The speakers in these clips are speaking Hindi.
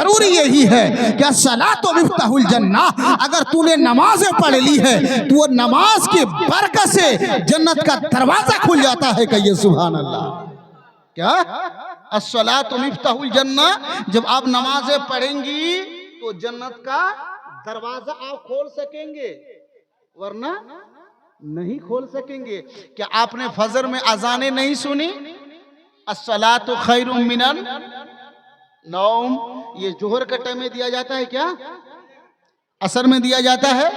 जरूरी यही है कि अस्सलातु मिफ्ताहुल जन्ना, अगर तूने नमाजें पढ़ ली है तो वो नमाज की बरकत से जन्नत का दरवाजा खुल जाता है। कहिए सुभान अल्लाह। क्या अस्सलातु मिफ्ताहुल जन्ना, जब आप नमाजें पढ़ेंगी तो जन्नत का दरवाजा आप खोल सकेंगे, वरना नहीं खोल सकेंगे। क्या आपने फजर में अजाने नहीं सुनी? अस्सलातु खैरुम मिनन नौम, ये जोहर का टाइम में दिया जाता है क्या? असर में दिया जाता है,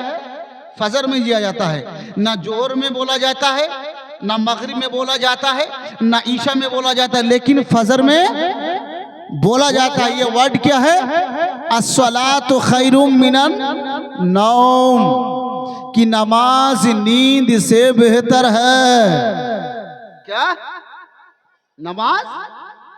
फजर में दिया जाता है। ना जोहर में बोला जाता है, ना मगरिब में बोला जाता है, ना ईशा में बोला जाता है, लेकिन फजर में बोला जाता है। ये वर्ड क्या है? अस्सलातु खैरुम मिनन नौम, कि नमाज नींद से बेहतर है। क्या? नमाज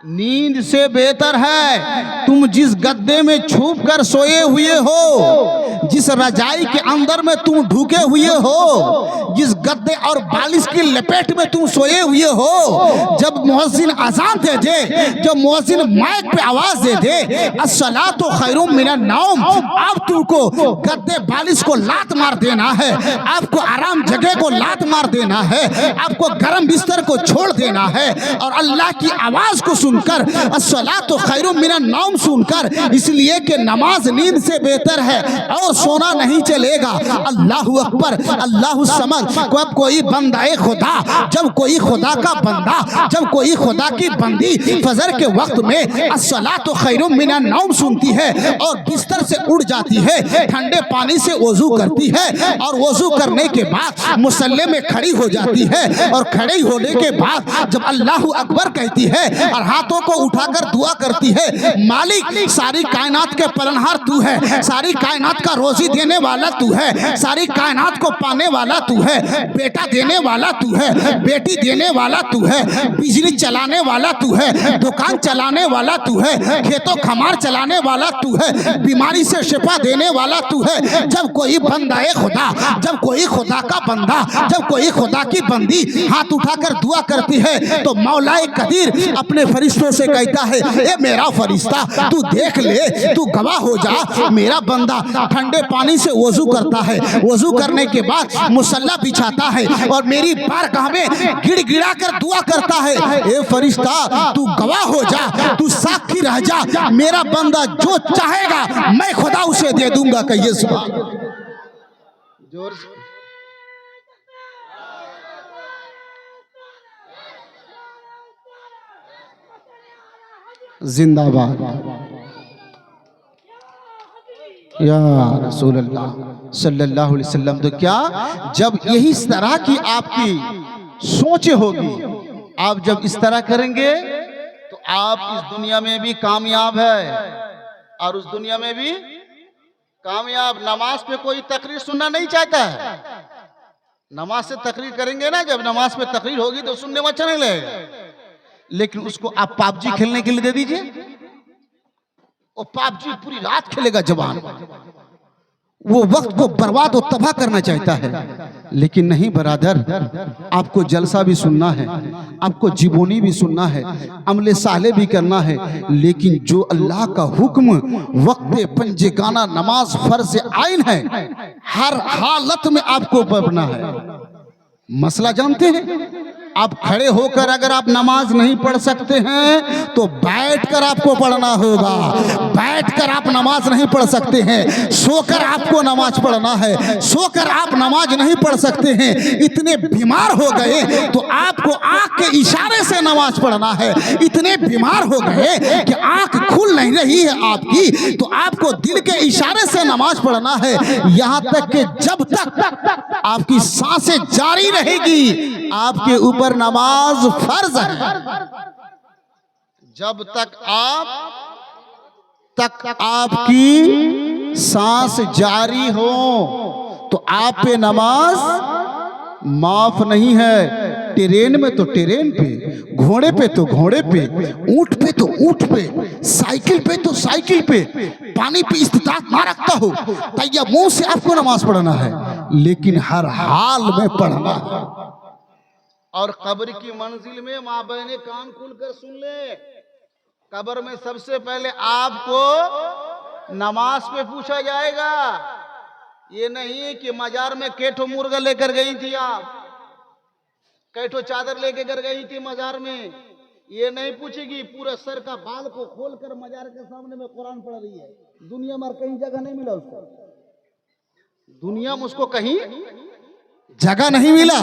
नींद से बेहतर है। तुम जिस गद्दे में छुप कर सोए हुए हो, जिस रजाई के अंदर में तुम ढुके हुए हो, जिस गद्दे और बालिश की लपेट में तुम सोए हुए हो, जब मुअज्जिन अजान दे दे, जब मुअज्जिन माइक पे आवाज दे दे अस्सलातु खैरुम मिनन नौम, आप तुमको गद्दे बालिश को लात मार देना है, आपको आराम जगह को लात मार देना है, आपको गर्म बिस्तर को छोड़ देना है, और अल्लाह की आवाज को सुनकर अस्सलातु खैरुम मिनन नौम सुनकर, इसलिए कि नमाज नींद से बेहतर है और सोना नहीं चलेगा। अल्लाहु अकबर, अल्लाहु समद। जब कोई बंदाए खुदा, जब कोई खुदा का बंदा, जब कोई खुदा की बंदी फजर के वक्त में अस्सलातु खैरुम मिनन नौम सुनती है और बिस्तर से उड़ जाती है, ठंडे पानी से वजू करती है, और वजू करने के बाद मुसल्ले में खड़ी हो जाती है, और खड़े होने के बाद जब अल्लाहु अकबर कहती है और हाथों को उठाकर दुआ करती है, मालिक सारी कायनात के पालनहार तू है, सारी कायनात का रोजी देने वाला तू है, सारी कायनात को पाने वाला तू है, बेटा देने वाला तू है, बेटी देने वाला तू है, बिजली चलाने वाला तू है, दुकान चलाने वाला तू है, खेतों खमार चलाने वाला तू है, बीमारी से शिफा देने वाला तू है। जब कोई बंदा है खुदा, जब कोई खुदा का बंदा, जब कोई खुदा की बंदी हाथ उठाकर दुआ करती है, तो मौलाए कदीर अपने फरिश्तों से कहता है, ए मेरा फरिश्ता तू देख ले, तू गवाह हो जा, मेरा बंदा ठंडे पानी से वजू करता है, वजू करने के बाद मुसल्ला बिछाता है और मेरी बारगाह में गिड़गिड़ा कर दुआ करता है। ए फरिश्ता तू गवाह हो जा, तू साक्षी रह जा, मेरा बंदा जो चाहेगा मैं खुदा उसे दे दूंगा। कहिए सुभान। जोर से जिंदाबाद या रसूल अल्लाह सल्लल्लाहु अलैहि वसल्लम। तो क्या जब यही इस तरह की आपकी सोच होगी, आप जब इस तरह करेंगे तो आप इस दुनिया में भी कामयाब है और उस दुनिया में भी कामयाब। नमाज पे कोई तकरीर सुनना नहीं चाहता है, नमाज से तकरीर करेंगे ना, जब नमाज पे तकरीर होगी तो सुनने में अच्छा नहीं लगेगा, लेकिन उसको आप पबजी खेलने के लिए दे दीजिए, वो पबजी पूरी रात खेलेगा जवान, वो वक्त को बर्बाद और तबाह करना चाहता है। लेकिन नहीं बरादर, आपको जलसा भी सुनना है, आपको जीवनी भी सुनना है, अमले साले भी करना है, लेकिन जो अल्लाह का हुक्म वक्त पंजगाना नमाज फर्ज आइन है, हर हालत में आपको पढ़ना है। मसला जानते हैं? आप खड़े होकर अगर आप नमाज नहीं पढ़ सकते हैं तो बैठकर आपको पढ़ना होगा, बैठकर आप नमाज नहीं पढ़ सकते हैं, सोकर आपको नमाज पढ़ना है, सोकर आप नमाज नहीं पढ़ सकते हैं। इतने बीमार हो गए तो आपको आंख के इशारे से नमाज पढ़ना है, इतने बीमार हो गए कि आंख खुल नहीं रही है आपकी, तो आपको दिल के इशारे से नमाज पढ़ना है। यहां तक कि जब तक आपकी सांसें जारी रहेगी आपके ऊपर नमाज फर्ज है। जब तक आपकी सांस जारी हो तो आप पे नमाज माफ नहीं है। ट्रेन में तो ट्रेन पे, घोड़े पे तो घोड़े पे, ऊंट पे तो ऊंट पे, साइकिल पे तो साइकिल पे, पानी पे इस्तिताअत ना रखता हो तैया मुंह से आपको नमाज पढ़ना है, लेकिन हर हाल में पढ़ना है। और कब्र की मंजिल में माँ बहने कान खोल कर सुन ले, कब्र में सबसे पहले आपको नमाज पे पूछा जाएगा। ये नहीं कि मजार में केठो मुर्गा लेकर गई थी आप, केठो चादर लेके कर गई थी मजार में, ये नहीं पूछेगी। पूरा सर का बाल को खोलकर मजार के सामने में कुरान पढ़ रही है। दुनिया में कहीं जगह नहीं मिला उसको, दुनिया में उसको कहीं जगह नहीं मिला।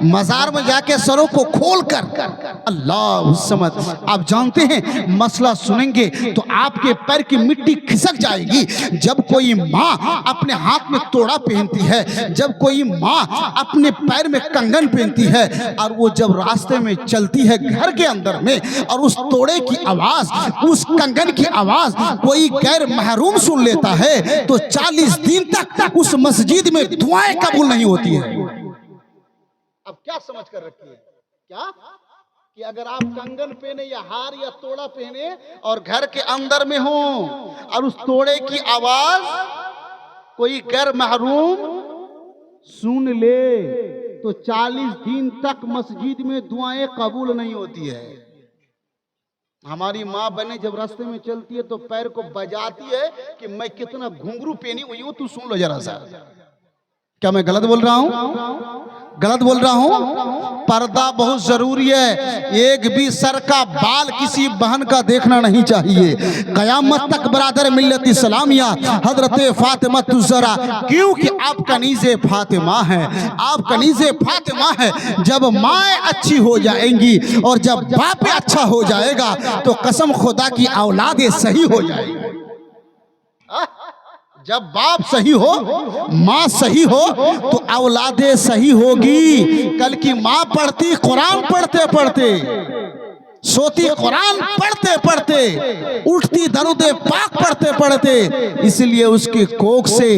मजार में जाके सरों को खोल कर अल्लाह समझ। आप जानते हैं मसला सुनेंगे तो आपके पैर की मिट्टी खिसक जाएगी। जब कोई माँ अपने हाथ में तोड़ा पहनती है, जब कोई माँ अपने पैर में कंगन पहनती है, और वो जब रास्ते में चलती है घर के अंदर में, और उस तोड़े की आवाज, उस कंगन की आवाज कोई गैर महरूम सुन लेता है तो 40 दिन तक उस मस्जिद में दुआएं कबूल नहीं होती है। अब क्या समझ कर रखी है क्या कि अगर आप कंगन पहने या हार या तोड़ा पहने और घर के अंदर में हो और उस तोड़े की आवाज कोई गैर महरूम सुन ले तो 40 दिन तक मस्जिद में दुआएं कबूल नहीं होती है। हमारी माँ बहनें जब रास्ते में चलती है तो पैर को बजाती है कि मैं कितना घुंघरू पहनी हुई हूं, तू सुन लो जरा सा। क्या मैं गलत बोल रहा हूं? गलत बोल रहा हूं? पर्दा बहुत जरूरी है। एक भी सर का बाल किसी बहन का देखना नहीं चाहिए। कयामत तक बरादर मिल्लत इस्लामिया हजरत फातिमा तुज़रा, क्योंकि आप कनीज़े फातिमा हैं, आप कनीज़े फातिमा हैं। जब माँ अच्छी हो जाएंगी और जब बाप अच्छा हो जाएगा तो कसम खुदा की औलादें सही हो जाएगी। जब बाप सही हो, माँ सही हो तो औलादे सही होगी। कल की माँ पढ़ती कुरान पढ़ते पढ़ते, सोती कुरान पढ़ते पढ़ते, उठती दरूदे पाक पढ़ते पढ़ते, इसलिए उसके कोख से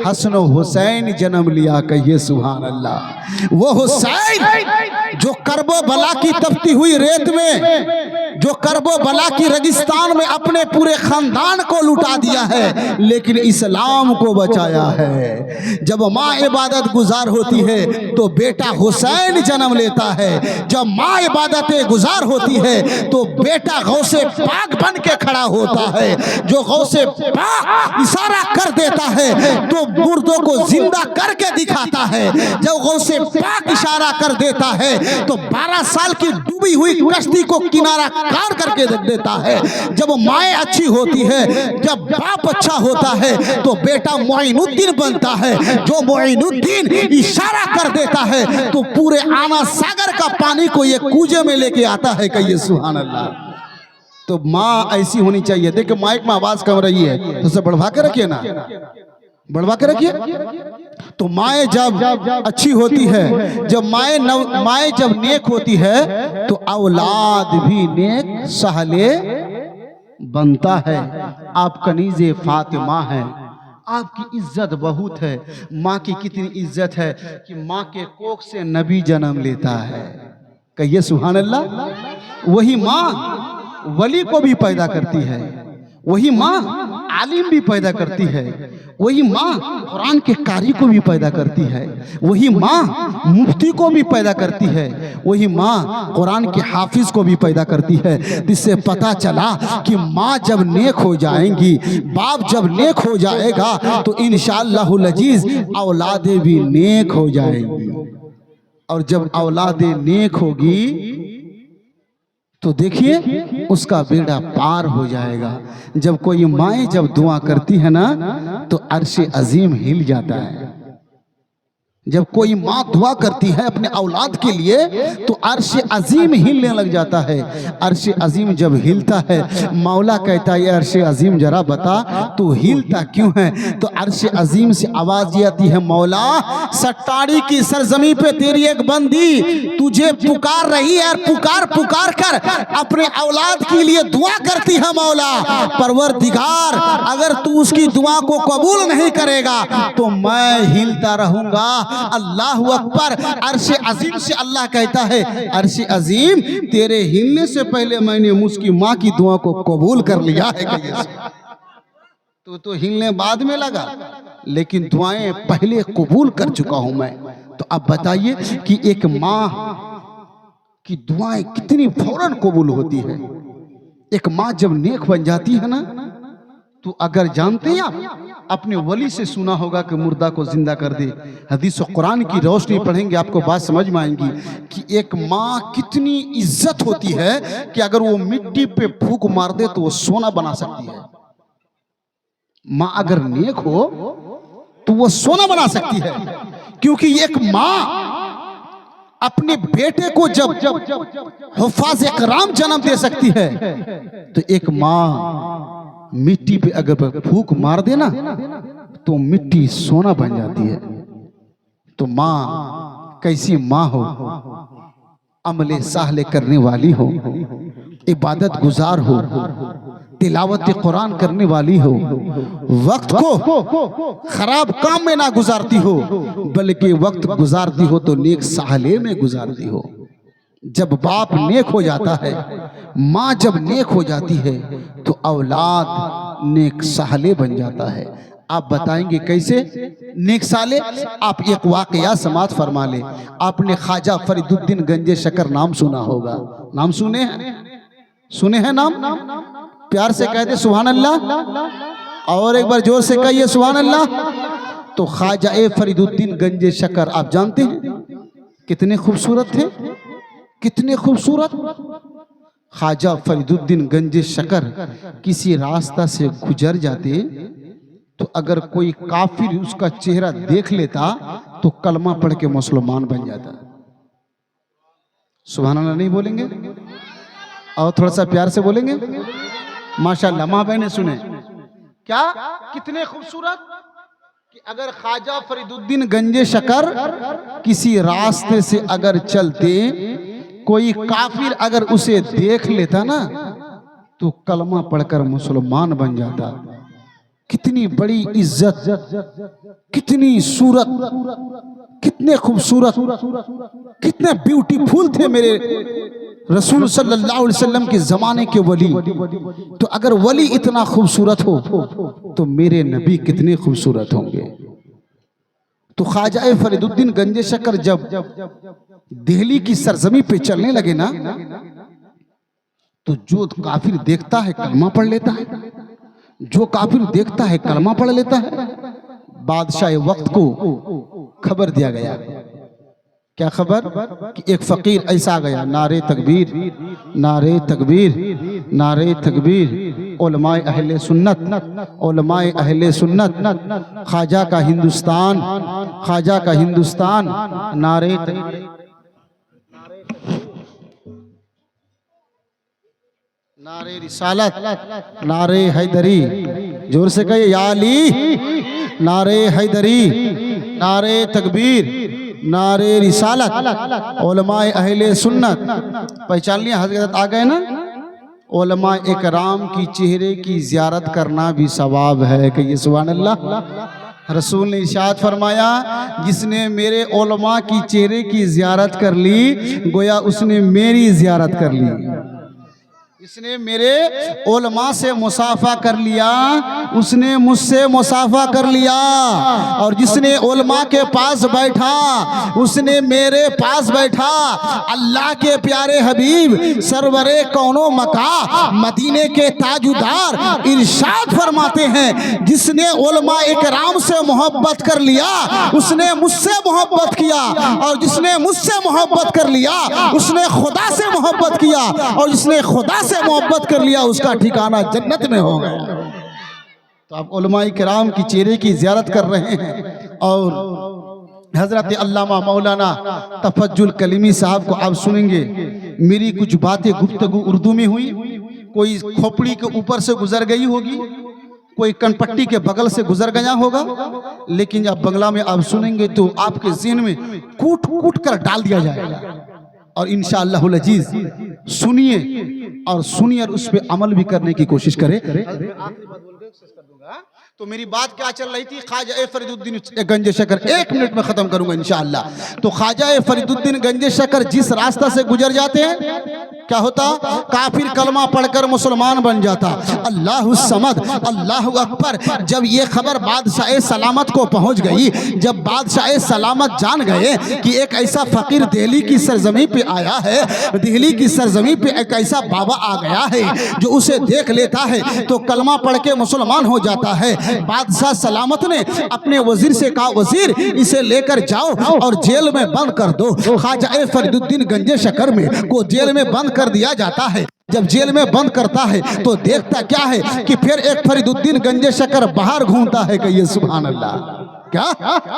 हसन हुसैन जन्म लिया। कहिए सुभान अल्लाह। वो हुसैन जो करबो बला की तपती हुई रेत में, जो करबो बला की रेगिस्तान में अपने पूरे खानदान को लुटा दिया है, लेकिन इस्लाम को बचाया है। जब माँ इबादत गुजार होती है तो बेटा हुसैन जन्म लेता है। जब माँ इबादत गुजार होती है तो बेटा गौसे पाक बन के खड़ा होता है। जो गौसे पाक इशारा कर देता है तो मुर्दों को जिंदा करके दिखाता है। जब गौसे पाक इशारा कर देता है तो 12 साल की डूबी हुई कश्ती को किनारा कार करके रख देता है। जब माएँ अच्छी होती है, जब बाप अच्छा होता है तो बेटा मोइनुद्दीन बनता है। जो मोइनुद्दीन इशारा कर देता है तो पूरे आना सागर का पानी को ये कूजे में लेके आता है। कहिए सुभान अल्लाह। तो माँ ऐसी होनी चाहिए। देखिए माइक में आवाज कम रही है तो उसे बढ़वा के रखिए ना, बढ़वा के रखिए। तो माएँ जब अच्छी होती है, जब माएँ जब नेक होती है तो औलाद भी नेक सहले बनता है। आप कनीज़े फातिमा हैं, आपकी इज्जत बहुत है। माँ की कितनी इज्जत है कि माँ के कोख से नबी जन्म लेता है। कहिए सुभान अल्लाह। वही माँ वली को भी पैदा करती है, वही माँ आलिम भी पैदा करती है, वही माँ कुरान के कारी को भी पैदा करती है, वही माँ मुफ्ती को भी पैदा करती है, वही माँ कुरान के हाफिज को भी पैदा करती है। जिससे पता चला कि माँ जब नेक हो जाएंगी, बाप जब नेक हो जाएगा तो इंशाअल्लाहुल अजीज औलादें भी नेक हो जाएंगी। और जब औलादें नेक होगी तो देखिए उसका बेड़ा पार हो जाएगा। जब कोई माँ जब दुआ करती है ना तो अर्श अजीम हिल जाता है। जब कोई माँ दुआ करती है अपने औलाद के लिए तो अर्श अजीम हिलने लग जाता है। अर्श अजीम जब हिलता है, मौला कहता है अर्श अजीम जरा बता तू हिलता क्यों है? तो अर्श अजीम से आवाज ये आती है, मौला सट्टाड़ी की सरजमी पे तेरी एक बंदी तुझे पुकार रही है, पुकार पुकार कर अपने औलाद के लिए दुआ करती है। मौला परवरदिगार अगर तू उसकी दुआ को कबूल नहीं करेगा तो मैं हिलता रहूंगा। अल्लाह अकबर। अर्श अजीम से अल्लाह कहता है, अर्श अजीम तेरे हिलने से पहले मैंने उसकी माँ की दुआ को कबूल कर लिया है। तो हिलने बाद में लगा, लेकिन दुआएं पहले कबूल कर चुका हूं मैं। तो अब बताइए कि एक माँ की दुआएं कितनी फौरन कबूल होती है। एक माँ जब नेक बन जाती है ना तो अगर जानते हैं आप अपने वली से सुना होगा कि मुर्दा को जिंदा कर दे, हदीस और कुरान की रोशनी पढ़ेंगे आपको बात समझ में आएंगी कि एक माँ कितनी इज्जत होती है कि अगर वो मिट्टी पे फूंक मार दे तो वो सोना बना सकती है। माँ अगर नेक हो तो वो सोना बना सकती है, क्योंकि एक माँ अपने बेटे को जब हुफ़ाज़ इकराम जन्म दे सकती है तो एक माँ मिट्टी पे अगर फूंक मार देना तो मिट्टी सोना बन जाती है। तो माँ कैसी माँ हो, अमले साहले करने वाली हो, इबादत गुजार हो, तिलावत कुरान करने वाली हो, वक्त को खराब काम में ना गुजारती हो बल्कि वक्त गुजारती हो तो नेक साहले में गुजारती हो। जब बाप नेक हो जाता है, माँ जब नेक हो जाती है तो औलाद नेक साहले बन जाता है। आप बताएंगे कैसे नेक साले? आप एक वाकया समात फरमा ले। आपने ख्वाजा फरीदुद्दीन गंजे शकर नाम सुना होगा, नाम सुने हैं? सुने हैं नाम? प्यार से कहते सुभान अल्लाह, और एक बार जोर से कहिए सुभान अल्लाह। तो ख्वाजा फरीदुद्दीन गंजे शकर आप जानते हैं कितने खूबसूरत थे, कितने खूबसूरत। ख्वाजा फरीदुद्दीन गंजे शकर किसी रास्ता से गुजर जाते तो अगर कोई काफिर उसका चेहरा देख लेता तो कलमा पढ़ के मुसलमान बन जाता। सुभान अल्लाह नहीं बोलेंगे? और थोड़ा सा प्यार से बोलेंगे माशाअल्लाह। माँ बहने सुने क्या, कितने खूबसूरत कि अगर ख्वाजा फरीदुद्दीन गंजे शकर किसी रास्ते से अगर चलते, कोई काफिर अगर उसे देख लेता ना तो कलमा पढ़कर मुसलमान बन जाता। कितनी बड़ी इज्जत, कितनी सूरत, कितने खूबसूरत, कितने ब्यूटीफुल थे मेरे रसूल सल्लल्लाहु अलैहि वसल्लम के जमाने के वली। तो अगर वली इतना खूबसूरत हो तो मेरे नबी कितने खूबसूरत होंगे। तो ख्वाजा फरीदुद्दीन गंजे शकर जब दिल्ली की सरजमी पे चलने लगे ना तो जो काफिर देखता है कलमा पढ़ लेता है, जो काफिर देखता है कलमा पढ़ लेता है। बादशाह वक्त को खबर दिया गया, क्या खबर? कि एक फकीर ऐसा आ गया, नारे तकबीर, नारे तकबीर, नारे तकबीर, उलमाए अहले सुन्नत, उलमाए अहले सुन्नत, ख्वाजा का हिंदुस्तान, ख्वाजा का हिंदुस्तान, नारे नारे रिसालत, नारे हैदरी, जोर से कहिए या अली, नारे हैदरी, नारे तकबीर, नारे रिसालत, उलमाए अहले सुन्नत। पहचान लिया हजरत आ गए ना। उलमाए इकराम की चेहरे की जियारत करना भी सवाब है, कहिए सुभान अल्लाह। रसूल ने इरशाद फरमाया, जिसने मेरे उलमा की चेहरे की जियारत कर ली गोया उसने मेरी जियारत कर ली। इसने मेरे उलमा से मुसाफा कर लिया, उसने मुझसे मुसाफा कर लिया। और जिसने उलमा के पास बैठा उसने मेरे पास बैठा। अल्लाह के प्यारे हबीब सरवरे कौनो मका मदीने के ताजुदार इरशाद फरमाते हैं, जिसने उलमा इकराम से मोहब्बत कर लिया उसने मुझसे मोहब्बत किया, और जिसने मुझसे मोहब्बत कर लिया उसने खुदा से मोहब्बत किया, और जिसने खुदा से मोहब्बत कर लिया उसका ठिकाना जन्नत में हो गया। तो आप उलमाए किराम की चेहरे की जियारत कर रहे हैं। और हजरत अल्लामा मौलाना तफज्जुल कलीमी साहब को आप सुनेंगे। मेरी कुछ बातें गुफ्तगू उर्दू में हुई, कोई खोपड़ी के ऊपर से गुजर गई होगी, कोई कनपट्टी के बगल से गुजर गया होगा, लेकिन जब बंगला में आप सुनेंगे तो आपके ज़हन में कूट कूट कर डाल दिया जाएगा। और इंशाअल्लाहुल अजीज सुनिए और सुनिए और उस पर अमल भी करने की कोशिश करें। तो मेरी बात क्या चल रही थी? ख्वाजा फरीदुद्दीन गंजे शकर, 1 मिनट में खत्म करूंगा इंशाअल्लाह। तो ख्वाजा फरीदुद्दीन गंजे शकर जिस रास्ता से गुजर जाते हैं क्या होता? काफिर कलमा पढ़कर मुसलमान बन जाता। अल्लाहु समद, अल्लाहु अकबर। जब ये खबर बादशाह सलामत को पहुंच गई, जब बादशाह सलामत जान गए कि एक ऐसा फकीर दिल्ली की सरजमी पे आया है, दिल्ली की सरजमी पे एक ऐसा बाबा आ गया है जो उसे देख लेता है तो कलमा पढ़ के मुसलमान हो जाता है। बादशाह सलामत ने अपने वजीर से कहा, वजीर इसे लेकर जाओ और जेल में बंद कर दो। ख्वाजा फरीदुद्दीन गंजे शकर में को जेल में बंद कर दिया जाता है। जब जेल में बंद करता है तो देखता क्या है कि फिर एक फरीदुद्दीन गंजे शकर बाहर घूमता है। कहिए सुभान अल्लाह। क्या?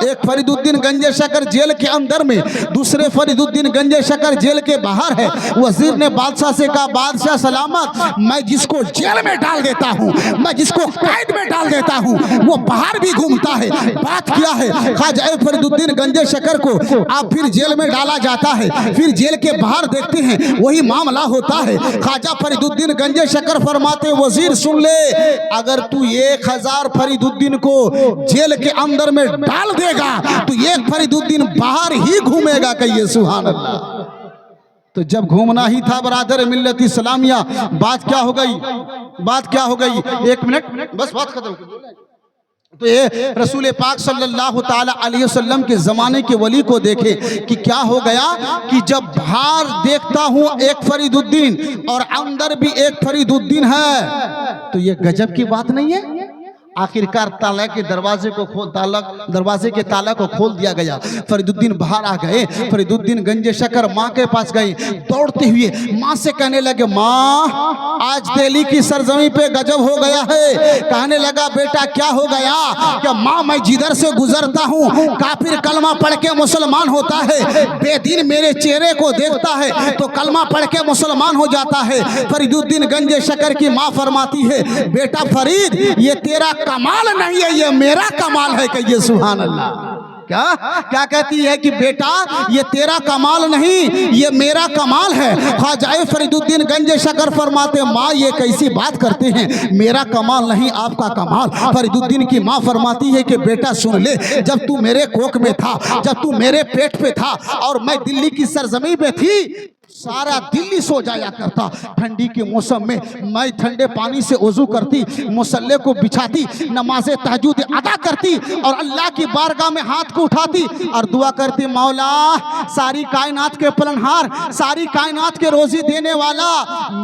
एक फरीदुद्दीन गंजे शकर जेल के अंदर में, दूसरे फरीदुद्दीन गंजे शकर जेल के बाहर है। वजीर ने बादशाह से कहा, बादशाह सलामत, मैं जिसको जेल में डाल देता हूँ, मैं जिसको कैद में डाल देता हूँ, वो बाहर भी घूमता है। बात क्या है? ख्वाजा फरीदुद्दीन गंजे शकर को आप फिर जेल में डाला जाता है। फिर जेल के बाहर देखते हैं वही मामला होता है। ख्वाजा फरीदुद्दीन गंजे शकर फरमाते, वजीर सुन ले, अगर तू 1000 फरीदुद्दीन को जेल के अंदर डाल देगा तो एक फरीदुद्दीन बाहर ही घूमेगा। कहिए सुभान अल्लाह। तो जब घूमना ही था बरादर मिल्लत इस्लामिया, बात क्या हो गई? बात क्या हो गई? 1 मिनट बस, बात खत्म। तो ये रसूल पाक सल्लल्लाहु ताला अलैहि वसल्लम के जमाने के वली को देखे कि क्या हो गया कि जब बाहर देखता हूं एक फरीदुद्दीन और अंदर भी एक फरीदुद्दीन है, तो ये गजब की बात नहीं है? आखिरकार ताला के दरवाजे को दरवाजे के ताला को खोल दिया गया। फरीदुद्दीन बाहर आ गए। फरीदुद्दीन गंजे शकर माँ के पास गए, दौड़ते हुए माँ से कहने लगे, माँ आज दिल्ली की सरजमी पे गजब हो गया है। कहने लगा, बेटा क्या हो गया? क्या? माँ मैं जिधर से गुजरता हूँ काफिर कलमा पढ़ के मुसलमान होता है, बेदीन मेरे चेहरे को देखता है तो कलमा पढ़ के मुसलमान हो जाता है। फरीदुद्दीन गंजे शकर की माँ फरमाती है, बेटा फरीद ये तेरा कमाल नहीं है, ये मेरा कमाल है। कहिए सुभान अल्लाह। क्या क्या कहती है कि बेटा ये तेरा कमाल नहीं, ये मेरा कमाल है। ख्वाजा फरीदुद्दीन गंजे शकर फरमाते, माँ ये कैसी बात करते हैं, मेरा कमाल नहीं आपका कमाल। फरीदुद्दीन की माँ फरमाती है कि बेटा सुन ले, जब तू मेरे कोख में था, जब तू मेरे पेट पे था और मैं दिल्ली की सरजमी पे थी, सारा दिल्ली सो जाया करता। ठंडी के मौसम में मैं ठंडे पानी से वजू करती, मुसल्ले को बिछाती, नमाज़े तहज्जुद अदा करती और अल्लाह की बारगाह में हाथ को उठाती और दुआ करती, मौला सारी कायनात के पलनहार, सारी कायनात के रोजी देने वाला,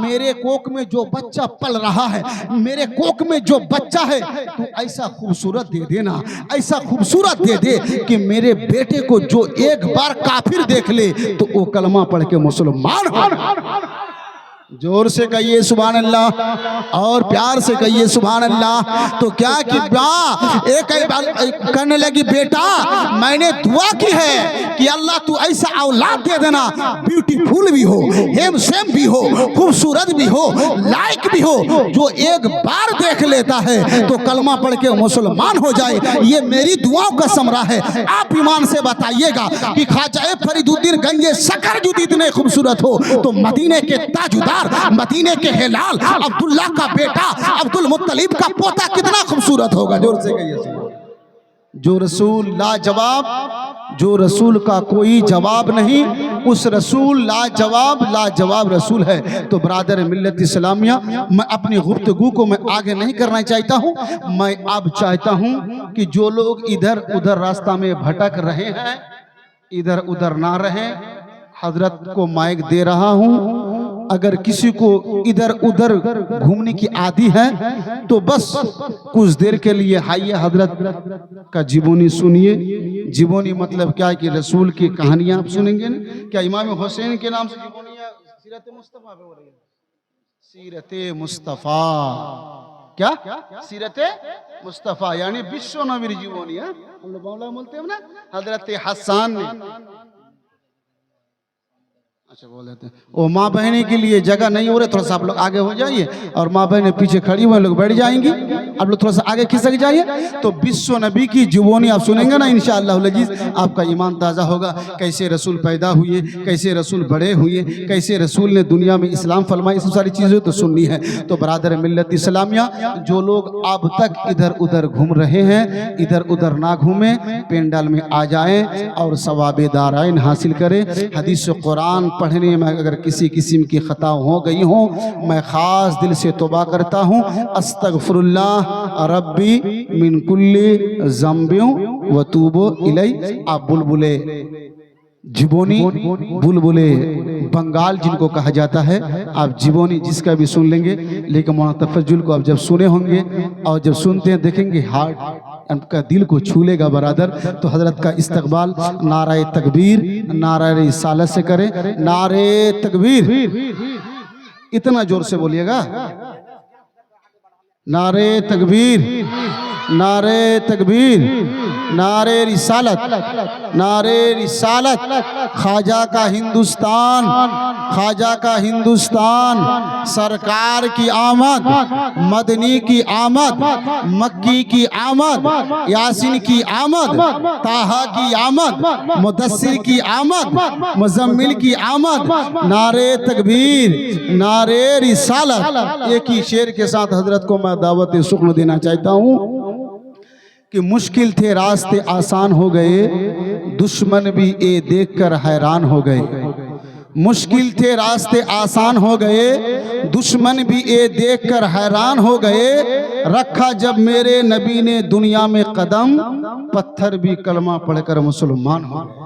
मेरे कोख में जो बच्चा पल रहा है, मेरे कोख में जो बच्चा है, तू ऐसा खूबसूरत दे देना, ऐसा खूबसूरत दे दे कि मेरे बेटे को जो एक बार काफिर देख ले तो वो कलमा पढ़ के मुसलमान। जोर से कहिए सुभान अल्लाह और प्यार से कहिए सुभान अल्लाह। तो क्या कि एक करने लगी, बेटा मैंने दुआ की है कि अल्लाह तू ऐसा औलाद दे देना, ब्यूटीफुल भी हो, हेम सेम भी हो, खूबसूरत भी हो, लायक भी हो, जो एक बार देख लेता है तो कलमा पढ़ के मुसलमान हो जाए। ये मेरी दुआओं का समरा है। आप ईमान से बताइएगा कि ख्वाजा फरीदुद्दीन गंजे शकर जो इतने खूबसूरत हो तो मदीने के ताजुदार, मदीने के हिलाल अब्दुल्ला का बेटा अब्दुल मुत्तलिब का पोता कितना खूबसूरत होगा। जोर से कहिए। जो रसूल लाजवाब, जो रसूल का कोई जवाब नहीं, उस रसूल लाजवाब रसूल है। तो ब्रादर मिल्लत इस्लामिया, मैं अपनी गुफ्तगू को मैं आगे नहीं करना चाहता हूँ। मैं अब चाहता हूँ कि जो लोग इधर उधर रास्ता में भटक रहे हैं, इधर उधर ना रहें। हजरत को माइक दे रहा हूँ, अगर किसी को इधर उधर घूमने की आदि है तो बस कुछ देर के लिए आइए हजरत का जीवनी सुनिए। जीवनी मतलब क्या है कि रसूल की कहानियां आप सुनेंगे ना। क्या इमाम हुसैन के नाम से जीवनियां सीरत मुस्तफा पे हो रही है? सीरत मुस्तफा, क्या सीरत मुस्तफा यानी विश्व नबीर जीवनी है। हम लोग मौला बोलते हैं ना, हजरत हसन ने। अच्छा बोल देते हैं। वो माँ बहनी के लिए जगह नहीं हो रहे, थोड़ा सा आप लोग आगे हो जाइए और माँ बहनें पीछे खड़ी हुए लोग बैठ जाएंगी, आप लोग थोड़ा सा आगे खिसक जाइए। तो विश्व नबी की जीवनी आप सुनेंगे ना, इंशाअल्लाह लजीज आपका ईमान ताज़ा होगा। कैसे रसूल पैदा हुए, कैसे रसूल बड़े हुए, कैसे रसूल ने दुनिया में इस्लाम फरमाई, सब सारी चीज़ें तो सुननी है। तो बरादर मिल्लत इस्लामिया, जो लोग अब तक इधर उधर घूम रहे हैं, इधर उधर ना घूमें, पेंडल में आ जाएं और सवाब दारैन हासिल करें। हदीस कुरान पढ़ने में अगर किसी किस्म की खता हो गई हो, मैं ख़ास दिल से तौबा करता हूँ। अस्तगफिरुल्लाह रब्बी मिन कुल्ली ज़म्बियों व तूबो इलै। आप बुलबुले जीबोनी, बुलबुले बंगाल जिनको कहा जाता है, आप जीबोनी जिसका भी सुन लेंगे, लेकिन मौलाना तफज्जुल को आप जब सुने होंगे और जब सुनते हैं देखेंगे हार्ट आपका दिल को छू लेगा बरादर। तो हजरत का इस्तकबाल नारे तकबीर, नारे रिसालत से करें। नारे तकबीर, इतना जोर से बोलिएगा, नारे तकबीर, नारे तकबीर, नारे रिसालत, नारे रिसालत। ख्वाजा का हिंदुस्तान, ख्वाजा का हिंदुस्तान, सरकार की आमद, मदनी की आमद, मक्की की आमद, यासीन की आमद, ताहा की आमद, मुदस्सिर की आमद, मुजम्मिल की आमद। नारे तकबीर, नारे रिसालत। एक ही शेर के साथ हजरत को मैं दावत शुक्र देना चाहता हूँ कि मुश्किल थे रास्ते आसान हो गए, दुश्मन भी ये देखकर हैरान हो गए। मुश्किल थे रास्ते आसान हो गए, दुश्मन भी ये देखकर हैरान हो गए। रखा जब मेरे नबी ने दुनिया में कदम, पत्थर भी कलमा पढ़कर मुसलमान हो गए।